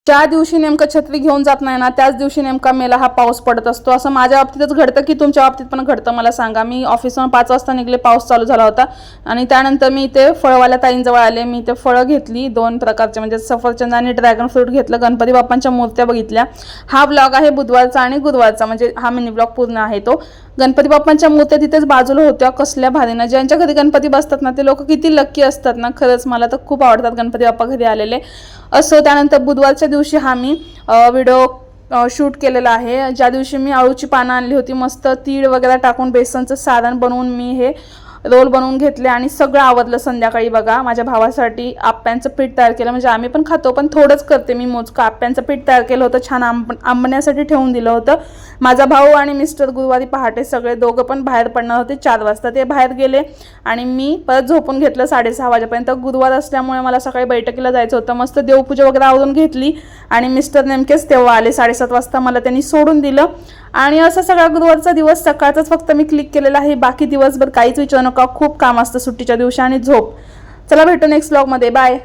ज्या दिवशी नेमकं छत्री घेऊन जात नाही ना त्याच दिवशी नेमका मेला हा पाऊस पडत असतो। असं माझ्या बाबतीतच घडतं की तुमच्या बाबतीत पण घडतं मला सांगा। मी ऑफिसवरून 5 वाजता निघले, पाऊस चालू झाला होता आणि त्यानंतर मी इथे फळवाल्या ताईंजवळ आले। मी इथे फळं घेतली 2 प्रकारचे, म्हणजे सफरचंद आणि ड्रॅगन फ्रूट घेतलं, गणपती बाप्पांच्या मूर्त्या बघितल्या। हा ब्लॉग आहे बुधवारचा आणि गुरुवारचा, म्हणजे हा मिनी ब्लॉग पूर्ण आहे तो। गणपती बाप्पांच्या मूर्त्या तिथेच बाजूला होत्या, कसल्या भारीनं। ज्यांच्या घरी गणपती बसतात ना ते लोक किती लक्की असतात ना, खरंच मला तर खूप आवडतात गणपती बाप्पा घरी आलेले। असो, त्यानंतर बुधवारच्या दिवशी हा मी व्हिडिओ शूट केलेला आहे, ज्या दिवशी मी अळूची पानं आणली होती, मस्त तीळ वगैरे टाकून बेसनचं सारण बनवून मी हे रोल बनवून घेतले आणि सगळं आवरलं। संध्याकाळी बघा माझ्या भावासाठी आप्यांचं पीठ तयार केलं, म्हणजे आम्ही पण खातो पण थोडंच करते मी, मोजकं आप्यांचं पीठ तयार केलं होतं, छान आंबण्यासाठी ठेवून दिलं होतं। माझा भाऊ आणि मिस्टर गुरुवारी पहाटे सगळे दोघं पण बाहेर पडणार होते 4 वाजता, ते बाहेर गेले आणि मी परत झोपून घेतलं 6:30 वाजेपर्यंत। गुरुवार असल्यामुळे मला सकाळी बैठकीला जायचं होतं, मस्त देवपूजा वगैरे आवरून घेतली आणि मिस्टर नेमकेच तेव्हा आले 7:30 वाजता, मला त्यांनी सोडून दिलं। आणि असा सगळा गुरुवारचा दिवस सकाळचाच फक्त मी क्लिक केलेला आहे, बाकी दिवसभर काहीच विचारू नका, खूप काम असतं सुट्टीच्या दिवशी आणि झोप। चला भेटू नेक्स्ट व्लॉगमध्ये, बाय।